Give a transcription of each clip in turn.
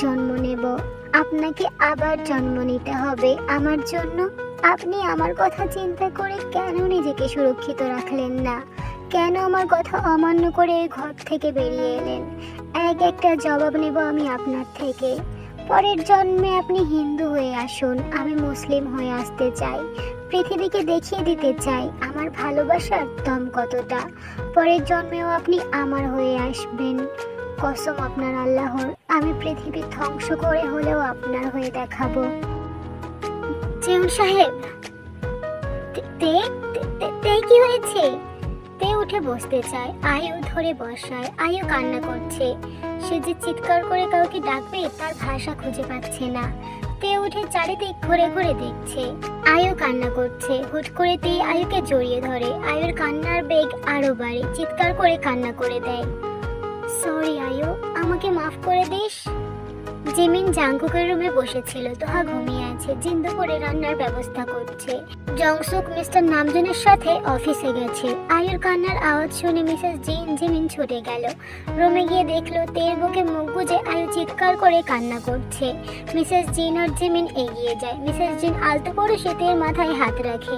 জন্ম নেব, আপনাকে আবার জন্ম নিতে হবে আমার জন্য। আপনি আমার কথা চিন্তা করে কেন নিজেকে সুরক্ষিত রাখলেন না? কেন আমার কথা অমান্য করে এই ঘর থেকে বেরিয়ে এলেন? একটা জবাব নেব আমি আপনার থেকে। পরের জন্মে আপনি হিন্দু হয়ে আসুন, আমি মুসলিম হয়ে আসতে চাই। পৃথিবীকে দেখিয়ে দিতে চাই আমার ভালোবাসার দম কতটা। পরের জন্মেও আপনি আমার হয়ে আসবেন। কসম আপনার আল্লাহর, আমি পৃথিবী ধ্বংস করে হলেও আপনার হয়ে দেখাবো। জিউন সাহেব, তে কি হয়েছে? তে উঠে বসতে চায়, আয়ু ধরে বসায়। আয়ু কান্না করছে। সে যে চিৎকার করে কাউকে ডাকবে তার ভাষা খুঁজে পাচ্ছে না। তে উঠে চারিদিক ঘুরে ঘুরে দেখছে। আয়ু কান্না করছে। হুট করে তে আয়ুকে জড়িয়ে ধরে। আয়ুর কান্নার বেগ আরো বাড়ে, চিৎকার করে কান্না করে দেয়। সরি আয়ু, আমাকে মাফ করে দিস। জিমিন জাংকুকের রুমে বসেছিল। তোহা ঘুমিয়ে আছে। জিন দুপুরে রান্নার ব্যবস্থা করছে। জংসুক মিস্টার নামজনের সাথে অফিসে গেছে। আয়ুর কান্নার আওয়াজ শুনে মিসেস জিমিন ছুটে গেল। রুমে গিয়ে দেখলো তের বুকে মুখ গুজে আয়ু চিৎকার করে কান্না করছে। মিসেস জিন আর জিমিন এগিয়ে যায়। মিসেস জিন আলতো করে সে তের মাথায় হাত রাখে।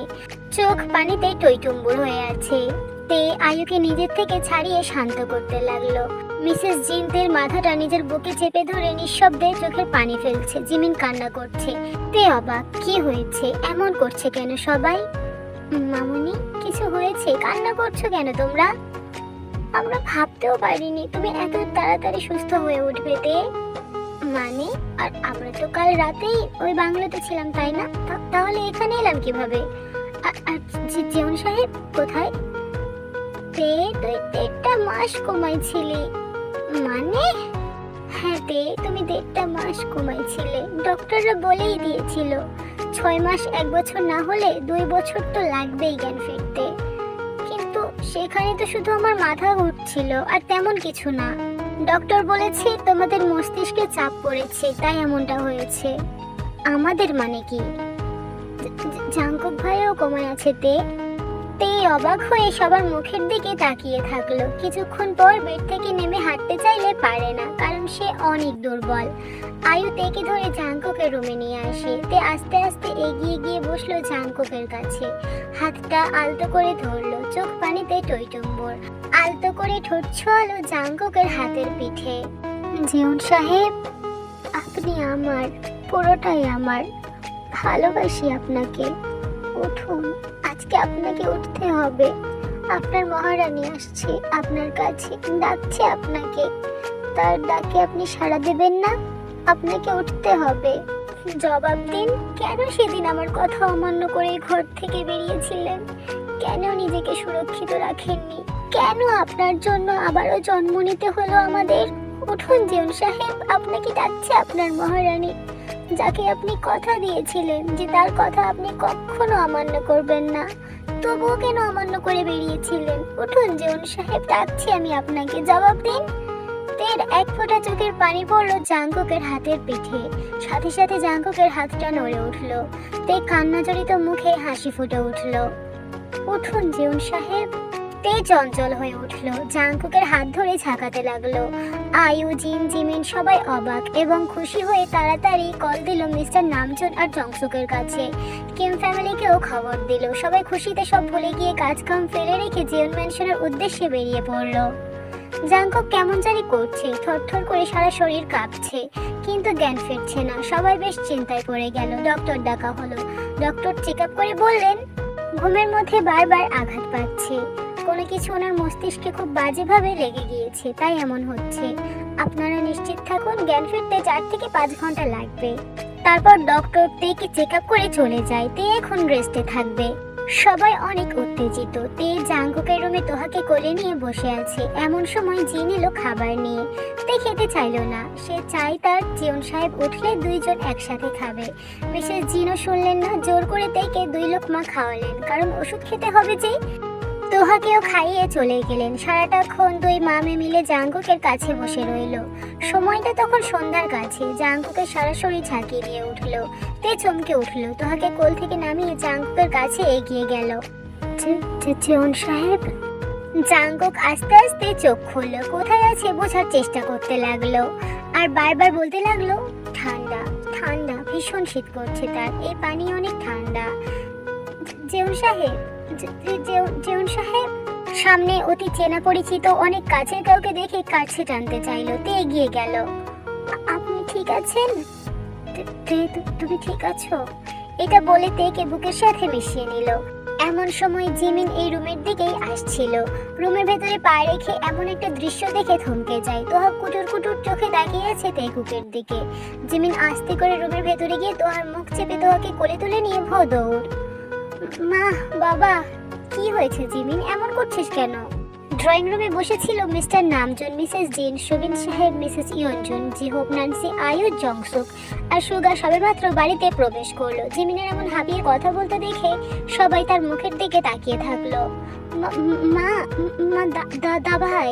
চোখ পানিতে টইটুম্বুর হয়ে আছে। তে আয়ুকে নিজের থেকে ছাড়িয়ে শান্ত করতে লাগলো। মিসেস জিন তের মাথাটা নিজের বুকে চেপে ধরে নিঃশব্দে চোখের পানি ফেলছে। জিমিন কান্না করছে। তে অবাক, কি হয়েছে? এমন করছে কেন সবাই? মামুনি, কিছু হয়েছে? কান্না করছো কেন তোমরা? আমরা ভাবতেও পারিনি তুমি এত তাড়াতাড়ি সুস্থ হয়ে উঠবে তে। মানে? আর আমরা তো কাল রাতেই ওই বাংলোতে ছিলাম, তাই না? তাহলে এখানে এলাম কিভাবে? আর জিউন সাহেব কোথায়? তে, তুই 1.5 মাস কোমায় ছিলি। মানে? হ্যাঁ তে, তুমি 1.5 মাস কোমায় ছিলে। ডক্টররা বলেই দিয়েছিল 6 মাস 1 বছর না হলে 2 বছর তো লাগবেই জ্ঞান ফিরতে। কিন্তু সেখানে তো শুধু আমার মাথা ঘুরছিল, আর তেমন কিছু না। ডক্টর বলেছে তোমাদের মস্তিষ্কে চাপ পড়েছে, তাই এমনটা হয়েছে। আমাদের মানে কি? জাংকুক ভাইও কোমায় আছে তে। তে অবাক হয়ে সবার মুখের দিকে তাকিয়ে থাকলো। কিছুক্ষণ পর বেড থেকে নেমে হাঁটতে চাইলে পারে না, কারণ সে অনেক দুর্বল। আয়ু তেকে ধরে জাংকুকের রুমে নিয়ে আসে। তে আস্তে আস্তে এগিয়ে গিয়ে বসলো জাংকুকের কাছে। হাতটা আলতো করে ধরলো। চোখ পানিতে টইটুম্বর। আলতো করে ঠোঁট ছোঁয়ালো জাংকুকের হাতের পিঠে। জিউন সাহেব, আপনি আমার, পুরোটাই আমার। ভালোবাসি আপনাকে। উঠুন, আজকে আপনাকে উঠতে হবে। আপনার মহারানী আসছে আপনার কাছে, ডাকছে আপনাকে। তার ডাকে আপনি সাড়া দেবেন না? আপনাকে উঠতে হবে। জবাব দিন, কেন সেদিন আমার কথা অমান্য করে ঘর থেকে বেরিয়েছিলেন? কেন নিজেকে সুরক্ষিত রাখেননি? কেন আপনার জন্য আবারও জন্ম নিতে হলো আমাদের? উঠুন জিউন সাহেব, আপনাকে ডাকছে আপনার মহারানী, যাকে আপনি কথা দিয়েছিলেন যে তার কথা আপনি কখনো অমান্য করবেন না। তবুও কেন অমান্য করে বেরিয়েছিলেন? উঠুন জিউন সাহেব, ডাকছি আমি আপনাকে, জবাব দিন। তের 1 ফোঁটা চোখের পানি পড়লো জাংকুকের হাতের পিঠে। সাথে সাথে জাংকুকের হাতটা নড়ে উঠলো। তে কান্নাজড়িত মুখে হাসি ফুটে উঠলো। উঠুন জিউন সাহেব। তে চঞ্চল হয়ে উঠলো। জাংকুকের হাত ধরে ঝাঁকাতে লাগলো। আয়ু, জিমিন সবাই অবাক এবং খুশি হয়ে তাড়াতাড়ি কল দিল মিস্টার নামজুন আর জংসুকের কাছে। কিম ফ্যামিলিকেও খবর দিল। সবাই খুশিতে সব ভুলে গিয়ে কাজ কাম ফেলে রেখে জিওন ম্যানশনের উদ্দেশ্যে বেরিয়ে পড়লো। জাংকুক কেমন জানি করছে, থরথর করে সারা শরীর কাঁপছে, কিন্তু জ্ঞান ফিরছে না। সবাই বেশ চিন্তায় পড়ে গেল। ডক্টর ডাকা হলো। ডক্টর চেক আপ করে বললেন ঘুমের মধ্যে বারবার আঘাত পাচ্ছে। কোনো কিছু ওনার মস্তিষ্কে খুব বাজেভাবে লেগে গিয়েছে, তাই এমন হচ্ছে। আপনারা নিশ্চিত থাকুন, জ্ঞান ফিরতে 4 থেকে 5 ঘন্টা লাগবে। তারপর ডক্টর তেকে চেক আপ করে চলে যায়। তে এখন রেস্টে থাকবে। সবাই অনেক উত্তেজিত। তে জাংকুকের রুমে তোহাকে কোলে নিয়ে বসে আছে। এমন সময় জিন এলো খাবার নিয়ে। তে খেতে চাইল না। সে চাই তার জিউন সাহেব উঠলে 2 জন একসাথে খাবে। মিসেস জিনও শুনলেন না। জোর করে তেকে 2 লোকমা খাওয়ালেন, কারণ ওষুধ খেতে হবে যে। তোহাকেও খাইয়ে চলে গেলেন। সারাটাক্ষণ 2 মামে মিলে জাংকুকের কাছে বসে রইল। সময়টা তখন সন্ধ্যার কাছে। জাংকুকের সারা শরীর ঝাঁকিয়ে দিয়ে উঠল। তে চমকে উঠল। তোহাকে কোল থেকে নামিয়ে জাংকুকের কাছে এগিয়ে গেল। জিউন সাহেব। জাংকুক আস্তে আস্তে চোখ খুলল। কোথায় আছে বোঝার চেষ্টা করতে লাগলো। আর বারবার বলতে লাগলো ঠান্ডা ঠান্ডা, ভীষণ শীত করছে তার, এই পানি অনেক ঠান্ডা। জেউন সাহেব, জেউন সাহেব। সামনে অতি চেনা পরিচিত অনেক কাছের কাউকে দেখে কাছে টানতে চাইলো। তে এগিয়ে গেল। আপনি ঠিক আছেন? তুমি ঠিক আছো? এটা বলে তেকে বুকের সাথে মিশিয়ে নিল। এমন সময় জিমিন এই রুমের দিকেই আসছিল। রুমের ভেতরে পা রেখে এমন একটা দৃশ্য দেখে থমকে যায়। তোহা কুটুর কুটুর চোখে তাকিয়ে আছে তেকুকের দিকে। জিমিন আস্তে করে রুমের ভেতরে গিয়ে তোহার মুখ চেপে তোহাকে কোলে তুলে নিয়ে দৌড়। মা, বাবা। কি হয়েছে জিমিন, এমন করছিস কেন? ড্রয়িং রুমে বসেছিল মিস্টার নামজুন, মিসেস জিন, সুবিন সাহেব, মিসেস ইয়নজুন, জিহোপ, নান্সি, আয়ু, জংসুক আর সুগা সবেমাত্র বাড়িতে প্রবেশ করলো। জিমিনের এমন হাবিয়ে কথা বলতে দেখে সবাই তার মুখের দিকে তাকিয়ে থাকলো। মা, দাভাই।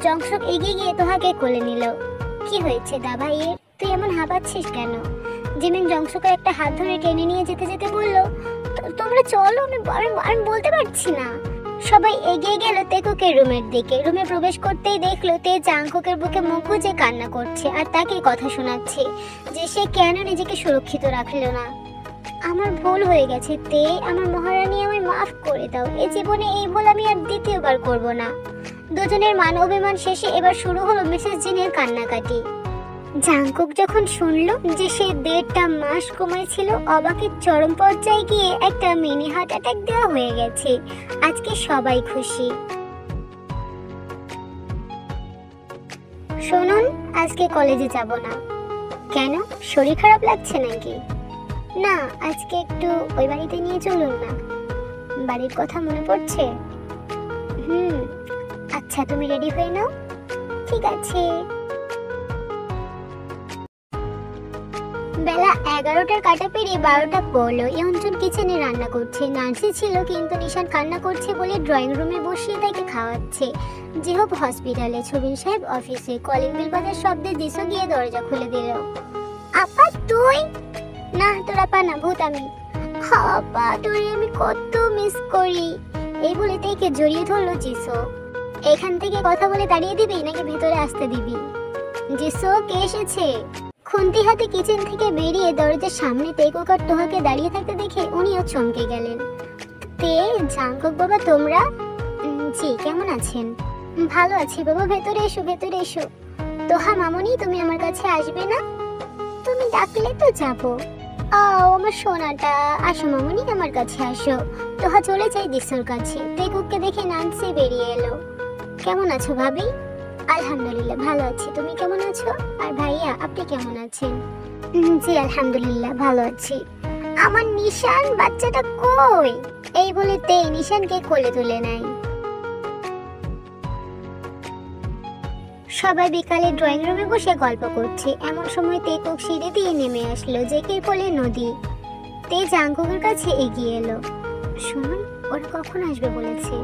জংসুক এগিয়ে গিয়ে তোহাকে কোলে নিল। কি হয়েছে দাভাইয়ের, তুই এমন হাঁপাচ্ছিস কেন? জিমিন জংসুকের একটা হাত ধরে টেনে নিয়ে যেতে যেতে বলল, তোমরা চলো, আমি বলতে পারছি না। সবাই এগিয়ে গেল তেকুকের রুমের দিকে। রুমে প্রবেশ করতেই দেখলো তে জাংকুকের বুকে মুখ গুজে কান্না করছে আর তাকে কথা শোনাচ্ছে যে সে কেন নিজেকে সুরক্ষিত রাখলো না। আমার ভুল হয়ে গেছে তে, আমার মহারানী, আমায় মাফ করে দাও। এই জীবনে এই ভুল আমি আর দ্বিতীয়বার করব না। দুজনের মান অভিমান শেষে এবার শুরু হলো মিসেস জিনের কান্নাকাটি। জাংকুক যখন শুনলো যে সে 1.5 মাস কমাইছিল, অবাকের চরম পর্যায়ে গিয়ে একটা মিনি হার্ট অ্যাটাক দেওয়া হয়ে গেছে। আজকে সবাই খুশি। শুনুন, আজকে কলেজে যাব না। কেন, শরীর খারাপ লাগছে নাকি? না, আজকে একটু ওই বাড়িতে নিয়ে চলুন না। বাড়ির কথা মনে পড়ছে? আচ্ছা, তুমি রেডি হয়ে নাও। ঠিক আছে। বেলা 11টার কাটা পেরিয়ে 12টা পড়লো। ইয়নজুন কিচেনে রান্না করছে। নার্সি ছিল, কিন্তু নিশান কান্না করছে বলে ড্রয়িং রুমে বসিয়ে তাকে খাওয়াচ্ছে। জিহোপ হসপিটালে, ছবিন সাহেব অফিসে। কলিং বেল বাজার শব্দে দিশো গিয়ে দরজা খুলে দিল। আপা তুই? না, তোর আপা না, ভূত আমি। আপা, তোরে আমি কত মিস করি। এই বলে তাকে জড়িয়ে ধরলো জিসো। এখান থেকে কথা বলে তাড়িয়ে দিবি নাকি ভেতরে আসতে দিবি? জিসো, কে এসেছে? খুন্তি হাতে কিচেন থেকে বেরিয়ে দরজার সামনে তেকুক আর তোহাকে দাঁড়িয়ে থাকতে দেখে উনিও চমকে গেলেন। তে, জাংকুক বাবা, তোমরা? জি, কেমন আছেন? ভালো আছি বাবা, ভেতরে এসো, ভেতরে এসো। তোহা মামুনি, তুমি আমার কাছে আসবে না? তুমি ডাকলে তো যাবো। আমার সোনাটা, আসো মামুনি, আমার কাছে আসো। তোহা চলে যাই দিশোর কাছে। তেকুককে দেখে নান্সি বেরিয়ে এলো। কেমন আছো ভাবি? আলহামদুলিল্লাহ ভালো আছি, তুমি কেমন আছো? আর ভাইয়া, আপনি কেমন আছেন? জি আলহামদুলিল্লাহ ভালো আছি। আমার নিশান বাচ্চাটা কই? এই বলে তে নিশানকে কোলে তুলে নেয়। সবাই বিকালে ড্রয়িং রুমে বসে গল্প করছে। এমন সময় তেকুক সিঁড়ি দিয়ে নেমে আসলো। জেকের কোলে নদী। তে জাংকুকের কাছে এগিয়ে এলো। শুনুন, ওরা কখন আসবে বলেছে?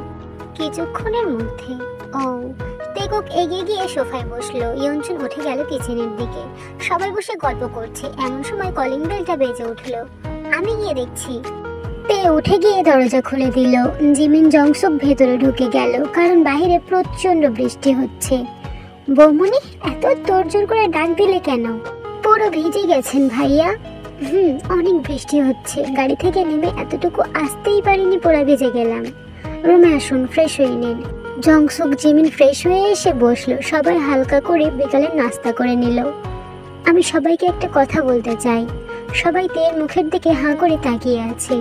কিছুক্ষণের মধ্যে। ও। তেকুক এগিয়ে গিয়ে সোফায় বসলো। ইয়নজুন উঠে গেল কিচেনের দিকে। সবাই বসে গল্প করছে। এমন সময় কলিং বেলটা বেজে উঠলো। আমি গিয়ে দেখছি। তে উঠে গিয়ে দরজা খুলে দিল। জিমিন জংসুক ভেতরে ঢুকে গেল, কারণ বাইরে প্রচন্ড বৃষ্টি হচ্ছে। বৌমনি, এত তোড়জোড় করে ডাক দিলে কেন? পুরো ভিজে গেছেন ভাইয়া। অনেক বৃষ্টি হচ্ছে, গাড়ি থেকে নেমে এতটুকু আসতেই পারিনি, পুরো ভিজে গেলাম। রুমে আসুন, ফ্রেশ হয়ে নিন। জংসুক জিমিন ফ্রেশ হয়ে এসে বসলো। সবাই হালকা করে বিকালের নাস্তা করে নিল। আমি সবাইকে একটা কথা বলতে চাই। সবাই তের মুখের দিকে হাঁ করে তাকিয়ে আছে।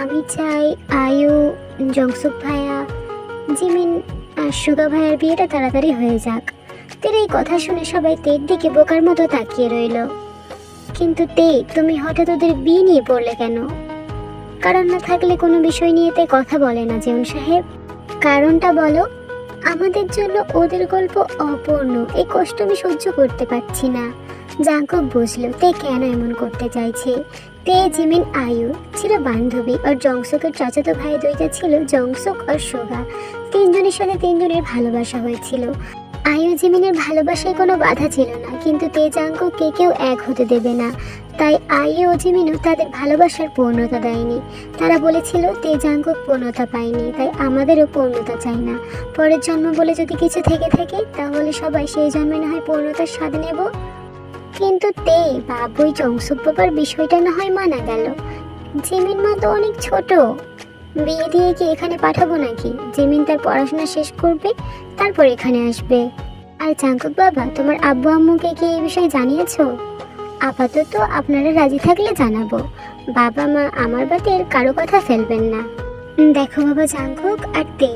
আমি চাই আয়ু, জংসুক ভাইয়া, জিমিন আর সুগা ভাইয়ার বিয়েটা তাড়াতাড়ি হয়ে যাক। তের এই কথা শুনে সবাই তের দিকে বোকার মতো তাকিয়ে রইল। কিন্তু তে, তুমি হঠাৎ ওদের বিয়ে নিয়ে পড়লে কেন? কারণ না থাকলে কোনো বিষয় নিয়ে তে কথা বলে না জেউন সাহেব। কারণটা বলো। আমাদের জন্য ওদের গল্প অপূর্ণ, এই কষ্ট আমি সহ্য করতে পারছি না। জাংকুক বুঝলো তে কেন এমন করতে চাইছে। তে, জিমিন, আয়ু ছিল বান্ধবী, আর জংসুকের চাচাতো ভাই দুইটা ছিল জংসুক আর সুগা। তিনজনের সাথে তিনজনের ভালোবাসা হয়েছিল। আয়ু জিমিনের ভালোবাসায় কোনো বাধা ছিল না, কিন্তু তে জাংকুককে কেউ এক হতে দেবে না। তাই আইয়ু ও জিমিনও তাদের ভালোবাসার পূর্ণতা দেয়নি। তারা বলেছিল তে জাঙ্কুক পূর্ণতা পায়নি, তাই আমাদেরও পূর্ণতা চাই না। পরের জন্ম বলে যদি কিছু থেকে থাকে তাহলে সবাই সেই জন্মে না হয় পূর্ণতার স্বাদ নেব। কিন্তু তে বাবুই জংসুক বাবার বিষয়টা না হয় মানা গেল। জিমিন মা তো অনেক ছোট, বিয়ে দিয়ে কি এখানে পাঠাবো নাকি? জিমিন তার পড়াশোনা শেষ করবে, তারপর এখানে আসবে। আর জাঙ্কুক বাবা, তোমার আব্বু আম্মুকে কি এই বিষয়ে জানিয়েছো? আপাতত আপনারা রাজি থাকলে জানাবো। বাবা মা আমার বাতের কারো কথা ফেলবেন না। দেখো বাবা জাঙ্কুক আর তে,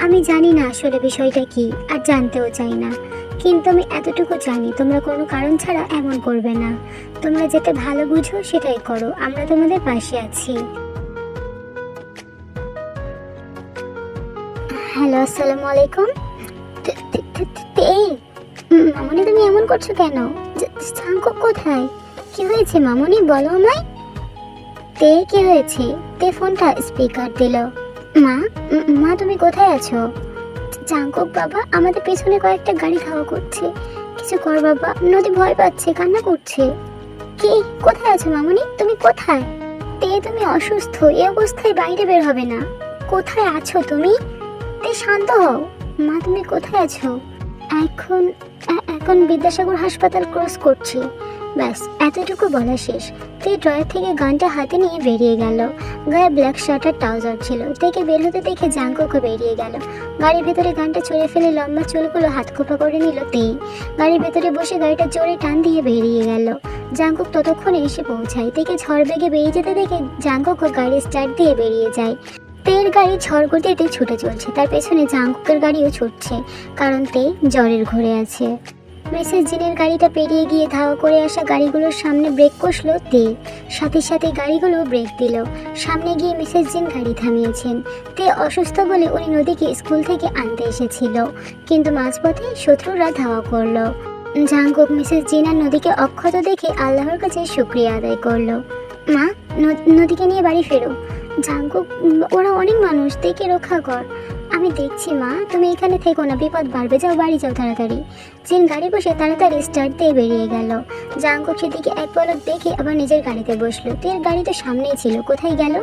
আমি জানি না আসলে বিষয়টা কি, আর জানতেও চাই না, কিন্তু আমি এতটুকু জানি তোমরা কোনো কারণ ছাড়া এমন করবে না। তোমরা যেটা ভালো বুঝো সেটাই করো, আমরা তোমাদের পাশে আছি। হ্যালো, আসসালামু আলাইকুম। মামনি তুমি এমন করছো কেন? জাঙ্কুক কোথায়? কি হয়েছে মামনি, বলো আমায়। তে কি হয়েছে? তে ফোনটা স্পিকার দিল। মা মা তুমি কোথায় আছো? জাঙ্কুক বাবা, আমাদের পেছনে কয়েকটা গাড়ি ধাওয়া করছে, কিছু কর বাবা, নদী ভয় পাচ্ছে, কান্না করছে। কি, কোথায় আছো মামনি, তুমি কোথায়? তে তুমি অসুস্থ, এই অবস্থায় বাইরে বের হবে না। কোথায় আছো তুমি? তে শান্ত হও। মা তুমি কোথায় আছো? এখন বিদ্যাসাগর হাসপাতাল ক্রস করছি। ব্যাস এতটুকু বলা শেষ। তে ড্রয়ার থেকে গানটা হাতে নিয়ে বেরিয়ে গেল। গায়ে ব্ল্যাক শার্ট আর ট্রাউজার ছিল। তেকে বের হতে দেখে জাঙ্কুকও বেরিয়ে গেল। গাড়ির ভেতরে গানটা চড়ে ফেলে লম্বা চুলগুলো হাত খোপা করে নিল তে। গাড়ির ভেতরে বসে গাড়িটা জোরে টান দিয়ে বেরিয়ে গেল। জাঙ্কুক ততক্ষণে এসে পৌঁছায়। তেকে ঝড় বেগে বেরিয়ে যেতে দেখে জাঙ্কুকও গাড়ি স্টার্ট দিয়ে বেরিয়ে যায়। তের গাড়ি ঝড় গতিতে ছুটে চলছে, তার পেছনে জাঙ্কুকের গাড়িও ছুটছে, কারণ তে জ্বরের ঘোরে আছে। মিসেস জিনের গাড়িটা পেরিয়ে গিয়ে ধাওয়া করে আসা গাড়িগুলোর সামনে ব্রেক কষলো তে। সাথে সাথে গাড়িগুলো ব্রেক দিল। সামনে গিয়ে মিসেস জিন গাড়ি থামিয়েছেন। তে অসুস্থ বলে উনি নদীকে স্কুল থেকে আনতে এসেছিল, কিন্তু মাঝপথে শত্রুরা ধাওয়া করলো। জাঙ্কুক মিসেস জিন আর নদীকে অক্ষত দেখে আল্লাহর কাছে শুকরিয়া আদায় করলো। মা, নদীকে নিয়ে বাড়ি ফেরো। জাঙ্কুক, ওরা অনেক মানুষ, দেখে রক্ষা কর। আমি দেখছি মা, তুমি এখানে থেকো না, বিপদ বাড়বে, যাও বাড়ি যাও তাড়াতাড়ি। জিন গাড়ি বসে তাড়াতাড়ি স্টার্ট দিয়ে বেরিয়ে গেল। জাঙ্কুক সেদিকে এক পলক দেখে আবার নিজের গাড়িতে বসলো। তের গাড়ি তো সামনেই ছিল, কোথায় গেল?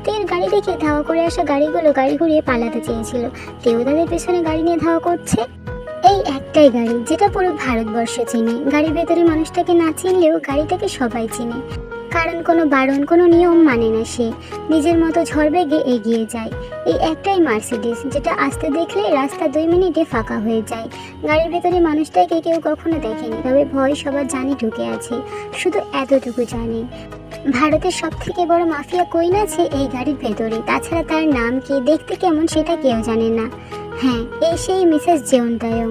তের গাড়ি দেখে ধাওয়া করে আসা গাড়িগুলো গাড়ি ঘুরিয়ে পালাতে চেয়েছিল। তেও তাদের পেছনে গাড়ি নিয়ে ধাওয়া করছে। এই একটাই গাড়ি যেটা পুরো ভারতবর্ষ চিনে। গাড়ির ভেতরে মানুষটাকে না চিনলেও গাড়িটাকে সবাই চিনে, কারণ কোনো বারণ, কোনো নিয়ম মানে না। সে নিজের মতো ঝড় বেগে এগিয়ে যায়। এই একটাই মার্সিডিজ, যেটা আসতে দেখলে রাস্তা 2 মিনিটে ফাঁকা হয়ে যায়। গাড়ির ভেতরে মানুষটাকে কেউ কখনো দেখেনি, তবে ভয় সবার জানে ঢুকে আছে। শুধু এতটুকু জানে, ভারতের সব থেকে বড় মাফিয়া কোইন আছে এই গাড়ির ভেতরে। তাছাড়া তার নাম কি, দেখতে কেমন, সেটা কেউ জানে না। হ্যাঁ, এই সেই মিসেস জেওনতায়ং,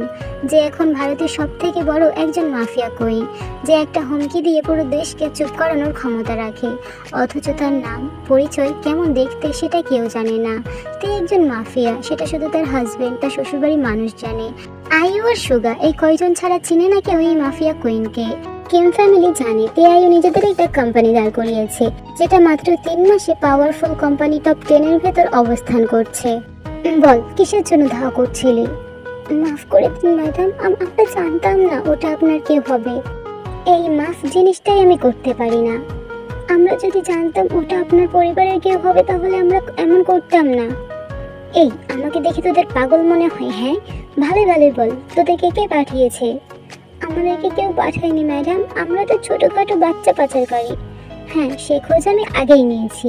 যে এখন ভারতের সব থেকে বড় একজন মাফিয়া কোইন, যে একটা হুমকি দিয়ে পুরো দেশকে চুপ করানোর ক্ষমতা রাখে। অথচ তার নাম, পরিচয়, কেমন দেখতে সেটা কেউ জানে না। তে একজন মাফিয়া, সেটা শুধু তার হাজবেন্ড, তার শ্বশুরবাড়ির মানুষ জানে। আইয়ু আর সুগা, এই কয়জন ছাড়া চিনে না কেউ এই মাফিয়া কোইনকে। কিম ফ্যামিলি জানে তে আইয়ু নিজেদের একটা কোম্পানি দাঁড় করিয়েছে, যেটা মাত্র 3 মাসে পাওয়ারফুল কোম্পানি টপ 10 এর ভেতর অবস্থান করছে। বল, কিসের জন্য ধাওয়া করছিলি? মাফ করে দিন ম্যাডাম, আমরা জানতাম না ওটা আপনার কেউ হবে। এই মাফ জিনিসটাই আমি করতে পারি না। আমরা যদি জানতাম ওটা আপনার পরিবারের কেউ হবে তাহলে আমরা এমন করতাম না। এই, আমাকে দেখে তোদের পাগল মনে হয়? হ্যাঁ, ভালো ভালো বল, তোদেরকে কে পাঠিয়েছে? আমাদেরকে কেউ পাঠায়নি ম্যাডাম, আমরা তো ছোটখাটো বাচ্চা পাচারকারী। হ্যাঁ, সে খোঁজ আমি আগেই নিয়েছি।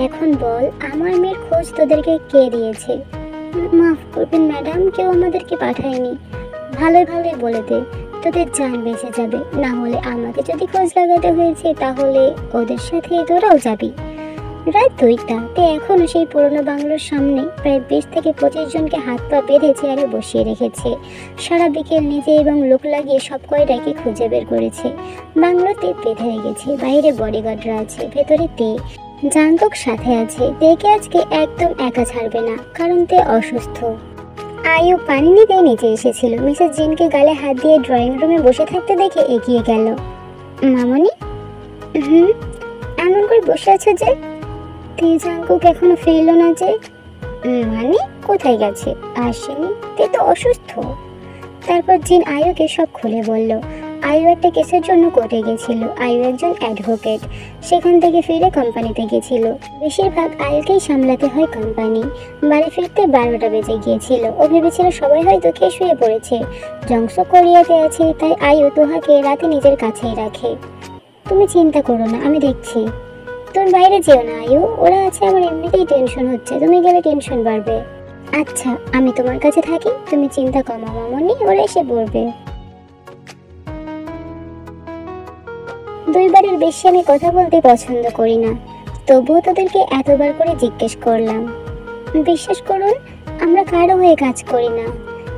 এখন বল, আমার মেয়ের খোঁজ তোদেরকে কে দিয়েছে? মাফ করবেন ম্যাডাম, কেউ আমাদেরকে পাঠায়নি। ভালোই ভালোই বলে দে, তোদের জান বেঁচে যাবে। না হলে আমাকে যদি খোঁজ লাগাতে হয়েছে তাহলে ওদের সাথে তোরাও যাবি। রাত 2টা, তে এখনো সেই পুরনো বাংলোর সামনে প্রায় 20 থেকে 25 জনকে হাত পা বেঁধে চেয়ারে বসিয়ে রেখেছে। সারা বিকেল নিজে এবং লোক লাগিয়ে সব কয়টাকে খুঁজে বের করেছে। বাংলোতে বেঁধে রেখেছে, বাইরে বডিগার্ডরা আছে, ভেতরে তে। জাঙ্কুক সাথে আছে। তেকে আজকে একদম একা ছাড়বে না, কারণ তে অসুস্থ। আইয়ু পানি নিতে নিচে এসেছিল। মিসেস জিনকে গালে হাত দিয়ে ড্রয়িং রুমে বসে থাকতে দেখে এগিয়ে গেল। মামনি, এমন করে বসে আছে যে? তে জাঙ্কুক এখনো ফিরল না যে? মানে কোথায় গেছে? আসেনি, তে তো অসুস্থ। তারপর জিন আইয়ুকে সব খুলে বলল। আয়ু একটা কেসের জন্য কোর্টে গেছিল। আয়ু একজন অ্যাডভোকেট, সেখান থেকে ফিরে কোম্পানিতে গেছিল। বেশিরভাগ আয়ুকেই সামলাতে হয় কোম্পানি। বাড়ি ফিরতে 12টা বেজে গিয়েছিল। ও ভেবেছিল সবাই হয়তো খেয়ে শুয়ে পড়েছে, জংসু কোরিয়াতে আছে, তাই আয়ু তোহাকে রাতে নিজের কাছেই রাখে। তুমি চিন্তা করো না, আমি দেখছি। তুমি বাইরে যেও না আয়ু, ওরা আছে, আমার এমনিতেই টেনশন হচ্ছে, তুমি গেলে টেনশন বাড়বে। আচ্ছা, আমি তোমার কাছে থাকি, তুমি চিন্তা কমাও মামনি, ওরা এসে পড়বে। 2বারের বেশি আমি কথা বলতে পছন্দ করি না, তবুও তোদেরকে এতবার করে জিজ্ঞেস করলাম। বিশ্বাস করুন, আমরা কারো হয়ে কাজ করি না।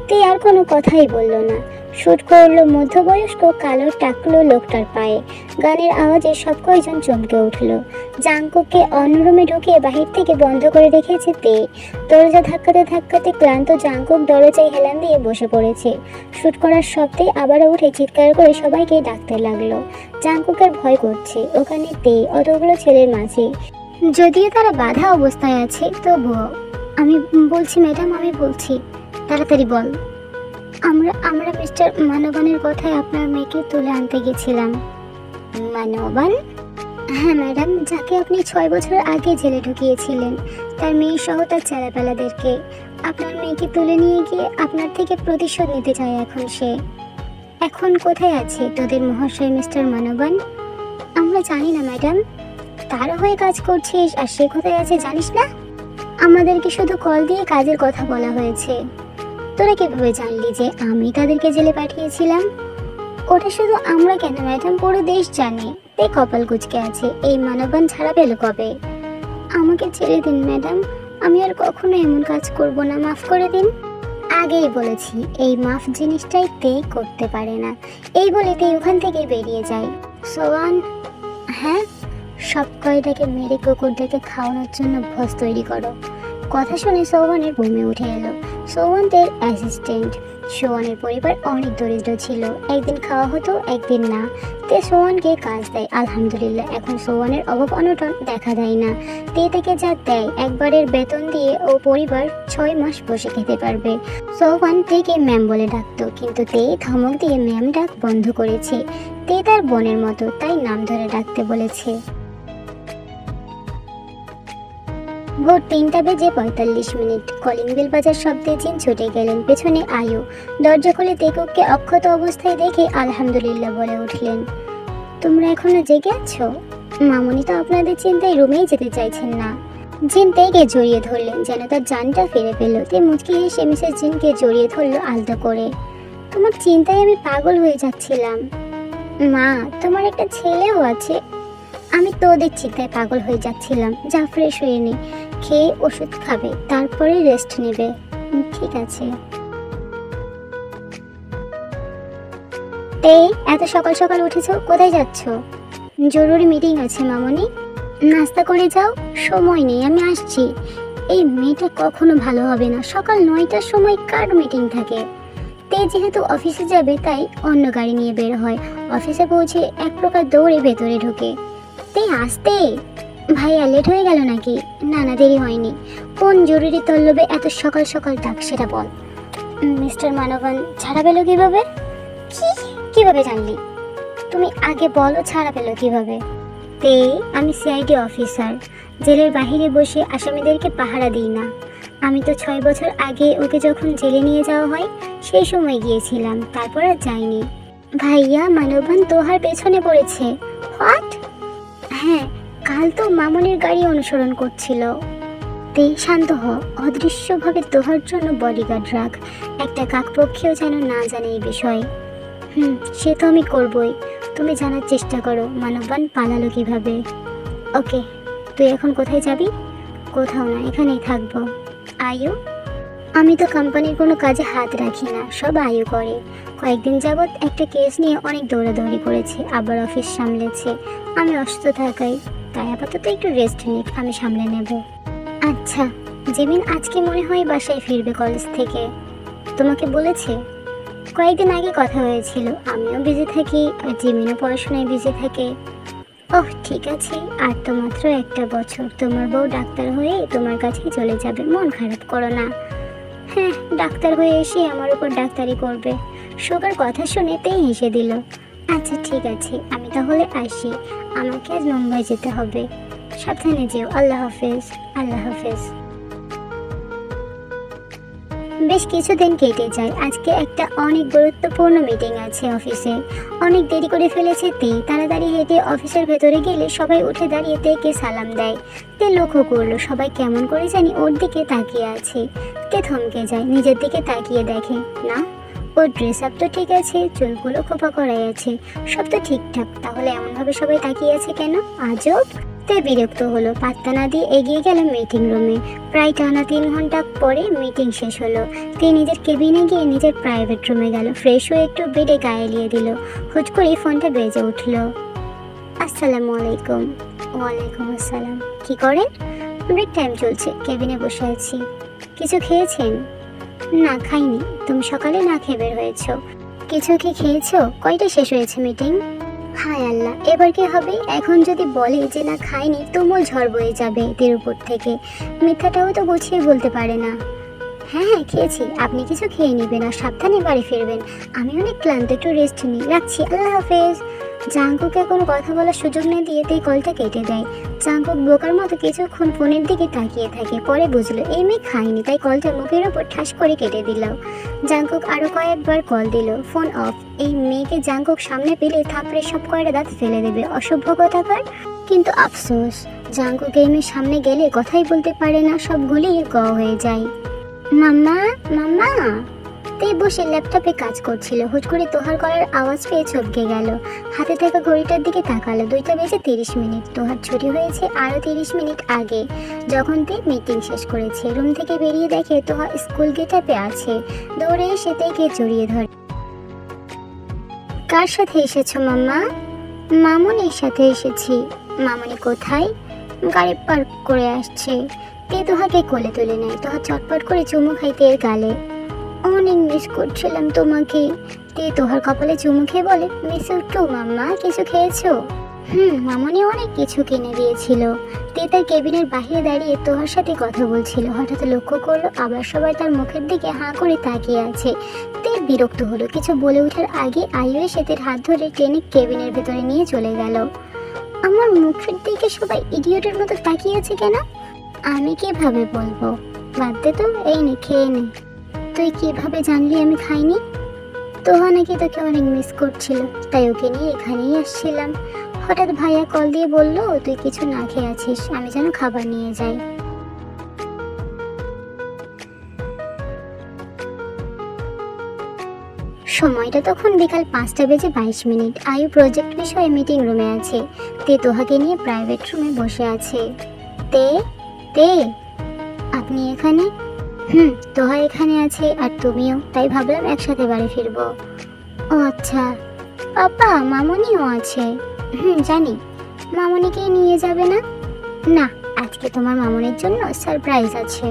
তে আর কোনো কথাই বলল না। শুট করলো মধ্যবয়স্ক কালো টাকলো লোকটার পায়ে। গানের আওয়াজে সব কয়জন চমকে উঠল। জাংকুককে অন্য রুমে ঢুকিয়ে বাহির থেকে বন্ধ করে রেখেছে তে। দরজা ধাক্কাতে ধাক্কাতে ক্লান্ত জাংকুক দরজায় হেলান দিয়ে বসে পড়েছে। শুট করার শব্দে আবারও উঠে চিৎকার করে সবাইকে ডাকতে লাগলো। জাংকুকের ভয় করছে, ওখানে তে অতগুলো ছেলের মাঝে। যদিও তারা বাধা অবস্থায় আছে, তবুও। আমি বলছি ম্যাডাম, আমি বলছি, তাড়াতাড়ি বল। আমরা মিস্টার মানবানের কথায় আপনার মেয়েকে তুলে আনতে গেছিলাম। মানবান? হ্যাঁ ম্যাডাম, যাকে আপনি 6 বছর আগে জেলে ঢুকিয়েছিলেন, তার মেয়ে সহ তার ছেলেপেলাদেরকে। আপনার মেয়েকে তুলে নিয়ে গিয়ে আপনার থেকে প্রতিশোধ নিতে চায় এখন সে। এখন কোথায় আছে তোদের মহাশয় মিস্টার মানবান? আমরা জানি না ম্যাডাম। তার হয়ে কাজ করছিস আর সে কোথায় আছে জানিস না? আমাদেরকে শুধু কল দিয়ে কাজের কথা বলা হয়েছে। তোরা কিভাবে জানলি যে আমি তাদেরকে জেলে পাঠিয়েছিলাম? ওটা শুধু আমরা কেন ম্যাডাম, পুরো দেশ জানে। তে কপাল কুঁচকে আছে, এই মানবান ছাড়া পেল কবে? আমাকে ছেড়ে দিন ম্যাডাম, আমি আর কখনো এমন কাজ করব না, মাফ করে দিন। আগেই বলেছি, এই মাফ জিনিসটাই তে করতে পারে না। এই বলে তে ওখান থেকে বেরিয়ে যায়। সোয়ান? হ্যাঁ? সব কয়টাকে মেরে কুকুরদেরকে খাওয়ানোর জন্য ভোজ তৈরি করো। কথা শুনে সোয়ানের বমি উঠে এলো। সোয়ানদের অ্যাসিস্ট্যান্ট। সোয়ানের পরিবার অনেক দরিদ্র ছিল, একদিন খাওয়া হতো একদিন না। তে সোয়ানকে কাজ দেয়, আলহামদুলিল্লাহ এখন সোয়ানের অভাব অনটন দেখা দেয় না। তে থেকে যা দেয় একবারের বেতন দিয়ে ও পরিবার 6 মাস বসে খেতে পারবে। সোয়ান তেকে ম্যাম বলে ডাকতো, কিন্তু তে ধমক দিয়ে ম্যাম ডাক বন্ধ করেছে। তে তার বোনের মতো, তাই নাম ধরে ডাকতে বলেছে। ভোর 3টা বেজে 45 মিনিট। কলিং বেল বাজার শব্দে জিন ছুটে গেলেন। পেছনে আয়ু। দরজা খুলে তেকুককে অক্ষত অবস্থায় দেখে আলহামদুলিল্লাহ বলে উঠলেন, তোমরা এখনো জেগে আছো? মামুনি তো আপনাদের চিন্তায় রুমেই যেতে চাইছেন না। জিন তেকে জড়িয়ে ধরলেন, যেন তার জানটা ফিরে পেল। তে মুচকি হেসে মিসেস জিনকে জড়িয়ে ধরলো আলতো করে। তোমার চিন্তায় আমি পাগল হয়ে যাচ্ছিলাম। মা, তোমার একটা ছেলেও আছে। আমি তোদের চিন্তায় পাগল হয়ে যাচ্ছিলাম। যা ফ্রেশ হয়ে নে, খেয়ে ওষুধ খাবে, তারপরে রেস্ট নেবে। ঠিক আছে। তে এত সকাল সকাল উঠেছো, কোথায় যাচ্ছ? জরুরি মিটিং আছে মামনি। নাস্তা করে যাও। সময় নেই, আমি আসছি। এই মেয়েটা কখনো ভালো হবে না। সকাল 9টার সময় কার মিটিং থাকে? তে যেহেতু অফিসে যাবে তাই অন্য গাড়ি নিয়ে বের হয়। অফিসে পৌঁছে এক প্রকার দৌড়ে ভেতরে ঢোকে। তে আসতে। ভাইয়া লেট হয়ে গেল নাকি? না না, দেরি হয়নি। কোন জরুরি তল্লবে এত সকাল সকাল ডাক সেটা বল। মিস্টার মানবান ছাড়া পেল কিভাবে? কিভাবে জানলি? তুমি আগে বলো, ছাড়া পেল কিভাবে? তে আমি সিআইডি অফিসার, জেলের বাহিরে বসে আসামিদেরকে পাহারা দিই না। আমি তো 6 বছর আগে ওকে যখন জেলে নিয়ে যাওয়া হয় সেই সময় গিয়েছিলাম, তারপর আর যাইনি। ভাইয়া মানবান তোহার পেছনে পড়েছে। হোয়াট? হ্যাঁ, কাল তো মামুনির গাড়ি অনুসরণ করছিল। তে শান্ত হ, অদৃশ্যভাবে তোহার জন্য বডিগার্ড রাখ। একটা কাকপক্ষীও যেন না জানে এই বিষয়ে। সে তো আমি করবই। তুমি জানার চেষ্টা করো মানবান পালালো কিভাবে। ওকে, তুই এখন কোথায় যাবি? কোথাও না, এখানেই থাকবো। আয়ু? আমি তো কোম্পানির কোনো কাজে হাত রাখি না, সব আয়ু করে। কয়েকদিন যাবৎ একটা কেস নিয়ে অনেক দৌড়াদৌড়ি করেছে, আবার অফিস সামলেছে। আমি অসুস্থ থাকাই, তাই আপাতত একটু রেস্ট নিক, আমি সামলে নেব। আচ্ছা, জেমিন আজকে মনে হয় বাসায় ফিরবে কলেজ থেকে। তোমাকে বলেছে? কয়েকদিন আগে কথা হয়েছিল। আমিও বিজি থাকি আর জেমিনও পড়াশোনায় বিজি থাকে। ওহ ঠিক আছে, আর তো মাত্র 1টা বছর। তোমার বউ ডাক্তার হয়ে তোমার কাছেই চলে যাবে, মন খারাপ করো না। হ্যাঁ, ডাক্তার হয়ে এসে আমার উপর ডাক্তারি করবে। সুগার কথা শুনে তেই হেসে দিল। আচ্ছা ঠিক আছে, আমি তাহলে আসি। আমাকে আজ মুম্বাই যেতে হবে। সাবধানে যেও। আল্লাহ হাফেজ। আল্লাহ হাফেজ। বেশ কিছুদিন কেটে যায়। আজকে একটা অনেক গুরুত্বপূর্ণ মিটিং আছে অফিসে। অনেক দেরি করে ফেলেছে তে। তাড়াতাড়ি হেঁটে অফিসের ভেতরে গেলে সবাই উঠে দাঁড়িয়ে তেকে সালাম দেয়। তে লক্ষ্য করলো সবাই কেমন করে জানি ওর দিকে তাকিয়ে আছে। তে থমকে যায়, নিজের দিকে তাকিয়ে দেখে না, ওর ড্রেস আপ তো ঠিক আছে, চুলগুলো খোপা করাই আছে, সব তো ঠিকঠাক, তাহলে এমনভাবে সবাই তাকিয়ে আছে কেন? আজব। তে বিরক্ত হলো, পাত্তা না দিয়ে এগিয়ে গেল মিটিং রুমে। প্রায় টানা 3 ঘন্টা পরে মিটিং শেষ হলো। তে নিজের কেবিনে গিয়ে নিজের প্রাইভেট রুমে গেল। ফ্রেশ হয়ে একটু বেডে গায়ে এলিয়ে দিল। হুট করে ফোনটা বেজে উঠল। আসসালামু আলাইকুম। ওয়ালাইকুম আসসালাম। কি করেন? ব্রেক টাইম চলছে, কেবিনে বসে আছি। কিছু খেয়েছেন? না খাইনি। তুমি সকালে না খেয়ে বের হয়েছো। কিছু কি খেয়েছো? কয়টা শেষ হয়েছে মিটিং? হায় আল্লাহ, এবার কি হবে? এখন যদি বলে যে না খাইনি, তুমুল ঝড় বয়ে যাবে এদের উপর থেকে। মিথ্যাটাও তো গুছিয়ে বলতে পারে না। হ্যাঁ হ্যাঁ খেয়েছি। আপনি কিছু খেয়ে নেবেন আর সাবধানে বাড়ি ফিরবেন। আমি অনেক ক্লান্ত, একটু রেস্ট নিই। রাখছি, আল্লাহ হাফেজ। জাঙ্কুকে কোনো কথা বলার সুযোগ না দিয়ে তাই কলটা কেটে দেয়। জাঙ্কুক বোকার মতো কিছুক্ষণ ফোনের দিকে তাকিয়ে থাকে। পরে বুঝলো এই মেয়ে খায়নি, তাই কলটা মুখের ওপর ঠাস করে কেটে দিল। জাঙ্কুক আরো কয়েকবার কল দিল, ফোন অফ। এই মেয়েকে জাঙ্কুক সামনে পেলে থাপড়ে সব কয়টা দাঁত ফেলে দেবে, অসভ্য কথাকার। কিন্তু আফসোস, জাঙ্কুক এই মেয়ের সামনে গেলে কথাই বলতে পারে না, সব গুলিয়ে গ হয়ে যায়। মাম্মা, মাম্মা। তে বসে ল্যাপটপে কাজ করছিল। হুট করে তোহার গলার আওয়াজ পেয়ে চমকে গেল। হাতে থাকা ঘড়িটার দিকে তাকালো। 2টা বেজে 30 মিনিট। তোহার ছুটি হয়েছে আরো 30 মিনিট আগে, যখন তে মিটিং শেষ করেছে। রুম থেকে বেরিয়ে দেখে তোহা স্কুল গেটআপে আছে। দৌড়ে এসে তেকে জড়িয়ে ধরে। কার সাথে এসেছো মাম্মা? মামুনির সাথে এসেছি। মামুনি কোথায়? গাড়ি পার্ক করে আসছে। তে তোহাকে কোলে তুলে নেয়। তোহা চটপট করে চুমু খাইতে এর গালে। অনেক মিস করছিলাম তোমাকে। তে তোহার কপালে চুমু খেয়ে বলে, মিস ইউ টু মাম্মা। কিছু খেয়েছো? মামুনি অনেক কিছু কিনে দিয়েছিল। তে তার কেবিনের বাইরে দাঁড়িয়ে তোহার সাথে কথা বলছিল। হঠাৎ লক্ষ্য করলো আবার সবাই তার মুখের দিকে হাঁ করে তাকিয়ে আছে। তে বিরক্ত হলো। কিছু বলে ওঠার আগে আয়ু এসে তের হাত ধরে টেনে কেবিনের ভেতরে নিয়ে চলে গেল। আমার মুখের দিকে সবাই ইডিয়টের মতো তাকিয়ে আছে কেন? আমি কিভাবে বলবো? বাদ দে তো, এই নে খেয়ে নে। তুই কিভাবে জানলি আমি খাইনি? তোহা নাকি তোকে অনেক মিস করছিল, তাই ওকে নিয়ে এখানেই আসছিলাম। হঠাৎ ভাইয়া কল দিয়ে বলল তুই কিছু না খেয়ে আছিস, আমি যেন খাবার নিয়ে যাই। সময়টা তখন বিকাল 5টা বেজে 22 মিনিট। আয়ু প্রজেক্ট বিষয়ে মিটিং রুমে আছে। তে তোহাকে নিয়ে প্রাইভেট রুমে বসে আছে। তে তে আপনি এখানে? তোহা এখানে আছে আর তুমিও, তাই ভাবলাম একসাথে বাড়ি ফিরবো। ও আচ্ছা। পাপা মামুনিও আছে। জানি। মামুনিকে নিয়ে যাবে না? না, আজকে তোমার মামুনির জন্য সারপ্রাইজ আছে।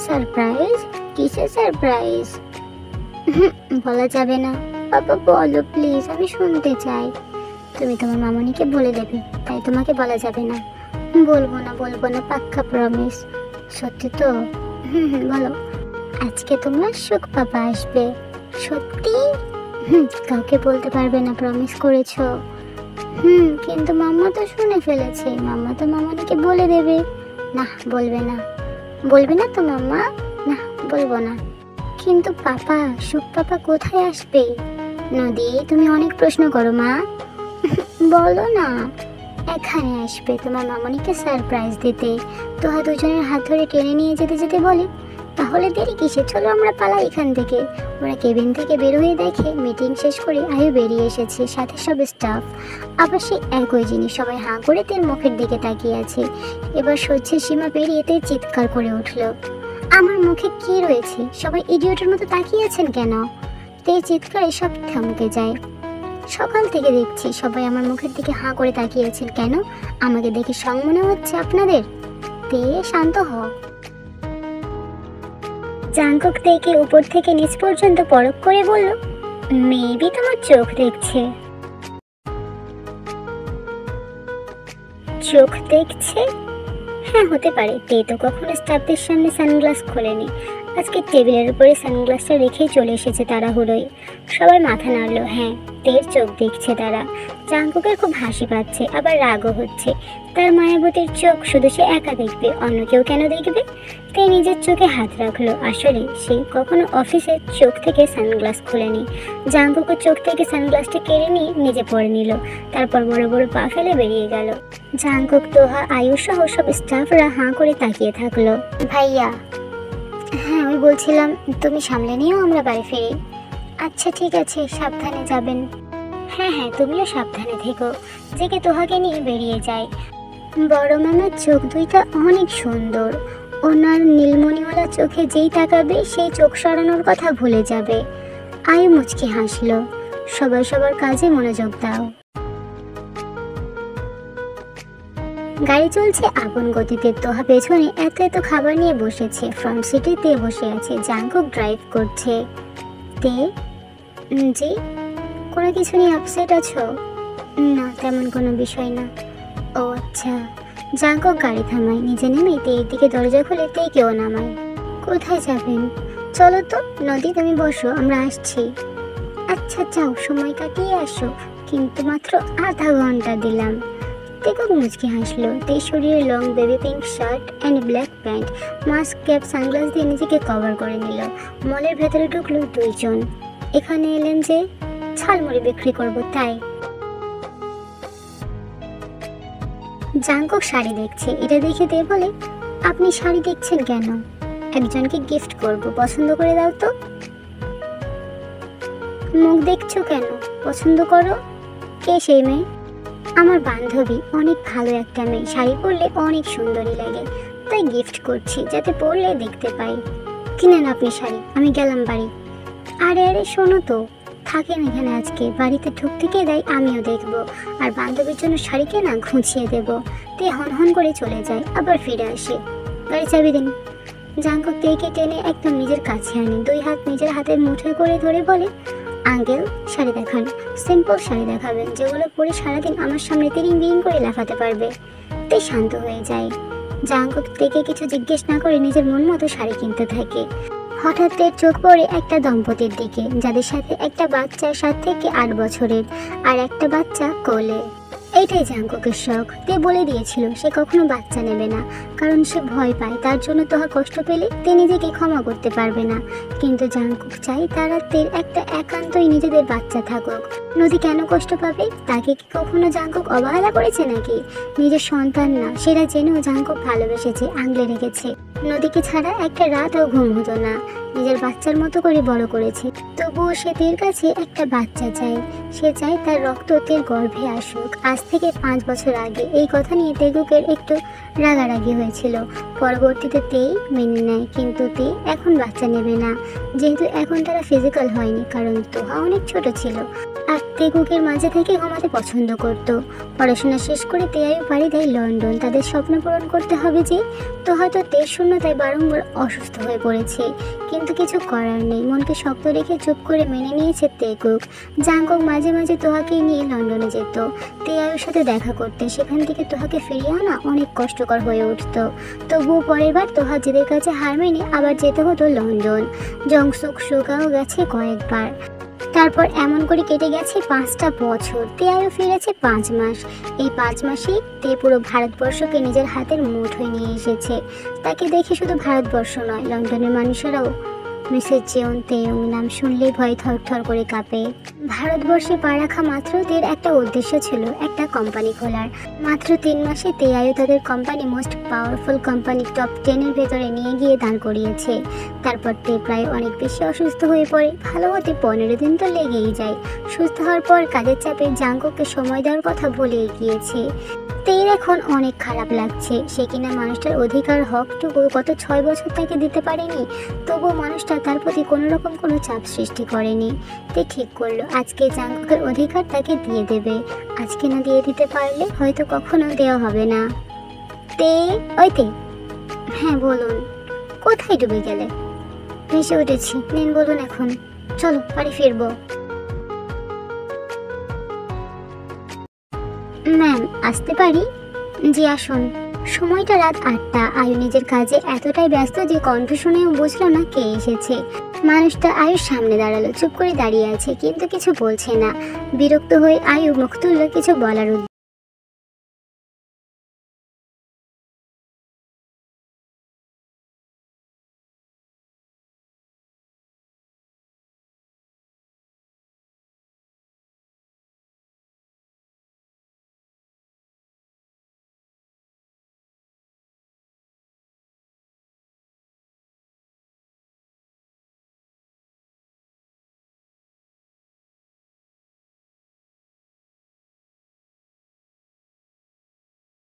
সারপ্রাইজ? কিসের সারপ্রাইজ? বলা যাবে না। পাপা বলো প্লিজ, আমি শুনতে চাই। তুমি তোমার মামুনিকে বলে দেবে, তাই তোমাকে বলা যাবে না। বলবো না, পাক্কা প্রমিস। সত্যি তো? বলো। আজকে তোমার সুখ পাপা আসবে। সত্যি? কাউকে বলতে পারবে না, প্রমিস করেছো? কিন্তু মাম্মা তো শুনে ফেলেছে। মাম্মা তো মামুনিকে বলে দেবে। না, বলবে না। বলবে না তো মাম্মা? না, বলবো না। কিন্তু পাপা, সুখ পাপা কোথায় আসবে? নদী, তুমি অনেক প্রশ্ন করো মা। বলো না। এখানে আসবে তোমার মামুনিকে সারপ্রাইজ দিতে। তোহা দুজনের হাত ধরে টেনে নিয়ে যেতে যেতে বলে, তাহলে দেরি কিসে, চলো আমরা পালাই এখান থেকে। ওরা কেবিন থেকে বের হয়ে দেখে মিটিং শেষ করে আয়ু বেরিয়ে এসেছে, সাথে সব স্টাফ। আবার সেই একই জিনিস, সবাই হাঁ করে তের মুখের দিকে তাকিয়ে আছে। এবার সহ্যের সীমা পেরিয়ে তে চিৎকার করে উঠল, আমার মুখে কি রয়েছে? সবাই ইডিয়টের মতো তাকিয়ে আছেন কেন? তে চিৎকারে সব থমকে যায়। সকাল থেকে দেখছি সবাই আমার মুখের দিকে হাঁ করে তাকিয়ে আছেন কেন? আমাকে দেখে সং মনে হচ্ছে আপনাদের? তে শান্ত হ। জাঙ্কুক তেকে উপর থেকে নিচ পর্যন্ত পরখ করে বলল, মেবি তোমার চোখ দেখছে। চোখ দেখছে? হ্যাঁ হতে পারে। তে তো কখনো স্টাফদের সামনে সানগ্লাস খোলেনি। আজকে টেবিলের উপরে সানগ্লাসটা রেখেই চলে এসেছে তাড়াহুড়োয়। সবাই মাথা নাড়লো। হ্যাঁ, তের চোখ দেখছে তারা। জাঙ্কুকের খুব হাসি পাচ্ছে, আবার রাগও হচ্ছে। তার মায়াবতীর চোখ শুধু সে একা দেখবে, অন্য কেউ কেন দেখবে? তে নিজের চোখে হাত রাখলো। আসলে সে কখনো অফিসের চোখ থেকে সানগ্লাস খুলেনি। জাঙ্কুকের চোখ থেকে সানগ্লাসটা কেড়ে নিয়ে নিজে পরে নিল, তারপর বড় বড় পা ফেলে বেরিয়ে গেল। জাঙ্কুক, তোহা, আয়ুষ সহ সব স্টাফরা হাঁ করে তাকিয়ে থাকলো। ভাইয়া, হ্যাঁ আমি বলছিলাম তুমি সামলে নিও, আমরা বাড়ি ফিরি। আচ্ছা ঠিক আছে, সাবধানে যাবেন। হ্যাঁ হ্যাঁ, তুমিও সাবধানে থেকো। জেগে তোহাকে নিয়ে বেরিয়ে যায়। বড় ম্যামের চোখ দুইটা অনেক সুন্দর। ওনার নীলমণিওয়ালা চোখে যেই তাকাবে সেই চোখ সরানোর কথা ভুলে যাবে। আয়ু মুচকি হাসলো। সবাই সবার কাজে মনোযোগ দাও। গাড়ি চলছে আপন গতিতে। তোহা পেছনে এত এত খাবার নিয়ে বসেছে। ফ্রন্ট সিটে বসে আছে। জাঙ্কুক ড্রাইভ করছে। তে, জি, কোনো কিছু নিয়ে আপসেট আছো? না, তেমন কোনো বিষয় না। ও আচ্ছা। জাঙ্কুক গাড়ি থামায়। নিজে নেমে তের দিকে দরজা খুলে তেকেও নামায়। কোথায় যাবেন? চলো তো নদী, তুমি বসো, আমরা আসছি। আচ্ছা যাও, সময় কাটিয়ে আসো, কিন্তু মাত্র আধা ঘন্টা দিলাম। তেকুক মুচকি হাসলো। তে শরীরে long baby pink shirt and black pant, mask, cap, sunglass দিয়ে নিজেকে কভার করে নিল। মলের ভেতরে ঢুকলো দুইজন। এখানে এলেন যে? ঝালমুড়ি বিক্রি করব তাই। জাঙ্কুক শাড়ি দেখছে। এটা দেখে তে বলে, আপনি শাড়ি দেখছেন কেন? একজনকে গিফট করব, পছন্দ করে দাও তো। মুখ দেখছো কেন? পছন্দ করো। কে সেই মেয়ে? আমার বান্ধবী, অনেক ভালো একটা মেয়ে। শাড়ি পরলে অনেক সুন্দরী লাগে, তাই গিফট করছি, যাতে পরলে দেখতে পাই। কিনেন আপনি শাড়ি, আমি গেলাম বাড়ি। আরে আরে শোনো তো, থাকেন এখানে আজকে। বাড়িতে ঢুকতে কে দেয় আমিও দেখবো, আর বান্ধবীর জন্য শাড়ি কেনা ঘুঁচিয়ে দেবো। তে হন করে চলে যায়, আবার ফিরে আসে। গাড়ি চাবি দিন। জাঙ্কুক তেকে টেনে একদম নিজের কাছে আনে। দুই হাত নিজের হাতের মুঠোয় করে ধরে বলে, আঙ্কেল শাড়ি দেখান, সিম্পল শাড়ি দেখাবেন, যেগুলো পরে সারাদিন আমার সামনে তিরিং বিরিং করে লাফাতে পারবে। তে শান্ত হয়ে যায়। জাঙ্কুক তেকে কিছু জিজ্ঞেস না করে নিজের মন মতো শাড়ি কিনতে থাকে। হঠাৎ তের চোখ পড়ে একটা দম্পতির দিকে, যাদের সাথে একটা বাচ্চা 7 থেকে 8 বছরের, আর একটা বাচ্চা কোলে। এইটাই জাঙ্কুকের শখ। তে বলে দিয়েছিল সে কখনো বাচ্চা নেবে না, কারণ সে ভয় পায় তার জন্য তোহা কষ্ট পেলে তে নিজেকে ক্ষমা করতে পারবে না। কিন্তু জাঙ্কুক চাই তারা তের একটা একান্তই নিজেদের বাচ্চা থাকুক। নদী কেন কষ্ট পাবে? তাকে কি কখনো জাঙ্কুক অবহেলা করেছে নাকি? নিজের সন্তান না সেটা জেনেও জাঙ্কুক ভালোবেসেছে, আগলে রেখেছে। নদীকে ছাড়া একটা রাতও ঘুম হতো না। নিজের বাচ্চার মতো করে বড় করেছে। তবুও সে তের কাছে একটা বাচ্চা চায়। সে চায় তার রক্ত তের গর্ভে আসুক। আজ থেকে 5 বছর আগে এই কথা নিয়ে তেগুকের একটু রাগারাগি হয়েছিল। পরবর্তীতে তেই মেনে নেয়, কিন্তু তে এখন বাচ্চা নেবে না, যেহেতু এখন তারা ফিজিক্যাল হয়নি, কারণ তোহা অনেক ছোট ছিল। আর তেগুকের মাঝে থেকে ঘুমাতে পছন্দ করত। পড়াশোনা শেষ করে তেয়ায়ু পাড়ি দেয় লন্ডন। তাদের স্বপ্ন পূরণ করতে হবে যে। তোহা তো তের শূন্যতায় বারংবার অসুস্থ হয়ে পড়েছে, কিন্তু কিছু করার নেই। মনকে শক্ত রেখে চুপ করে মেনে নিয়েছে তেগুক। জাঙ্কুক মাঝে মাঝে তোহাকে নিয়ে লন্ডনে যেত তেয়ায়ুর সাথে দেখা করতে। সেখান থেকে তোহাকে ফিরিয়ে আনা অনেক কষ্টকর হয়ে উঠত। তবুও পরের বার তোহা জেদের কাছে হার মেনে আবার যেতে হতো লন্ডন। জংসুক সুগাও গেছে কয়েকবার। তারপর এমন করে কেটে গেছে 5টা বছর। তেয়ায়ু ফিরেছে 5 মাস। এই 5 মাসেই তে পুরো ভারতবর্ষকে নিজের হাতের মুঠোয় নিয়ে এসেছে। তাকে দেখে শুধু ভারতবর্ষ নয়, লন্ডনের মানুষেরাও মিসেস জিওন তেয়ং নাম শুনলেই ভয় থরথর করে কাঁপে। ভারতবর্ষে পা রাখা মাত্র তের একটা উদ্দেশ্য ছিল, একটা কোম্পানি খোলার। মাত্র 3 মাসে তেয়ায়ু তাদের company most powerful company top 10-এর ভেতরে নিয়ে গিয়ে দাঁড় করিয়েছে। তারপর তে প্রায় অনেক বেশি অসুস্থ হয়ে পড়ে। ভালো হতে 15 দিন তো লেগেই যায়। সুস্থ হওয়ার পর কাজের চাপে জাঙ্কুককে সময় দেওয়ার কথা ভুলেই গিয়েছে। তের এখন অনেক খারাপ লাগছে। সে কিনা মানুষটার অধিকার হকটুকু গত 6 বছর তাকে দিতে পারেনি, তবুও মানুষটা তার প্রতি কোনো রকম কোনো চাপ সৃষ্টি করেনি। তে ঠিক করলো আজকে জাঙ্কুকের অধিকার তাকে দিয়ে দেবে। আজকে না দিয়ে দিতে পারলে হয়তো কখনো দেওয়া হবে না। তে, ওই তে। হ্যাঁ বলুন। কোথায় ডুবে গেলে? ভেসে উঠেছি। নেন বলুন এখন। চলো বাড়ি ফিরবো। ম্যাম আসতে পারি? জি আসুন। সময়টা রাত 8টা। আয়ু নিজের কাজে এতটাই ব্যস্ত যে কণ্ঠ শুনেও বুঝলো না কে এসেছে। মানুষটা আয়ুর সামনে দাঁড়ালো, চুপ করে দাঁড়িয়ে আছে কিন্তু কিছু বলছে না। বিরক্ত হয়ে আয়ু মুখ তুললো কিছু বলার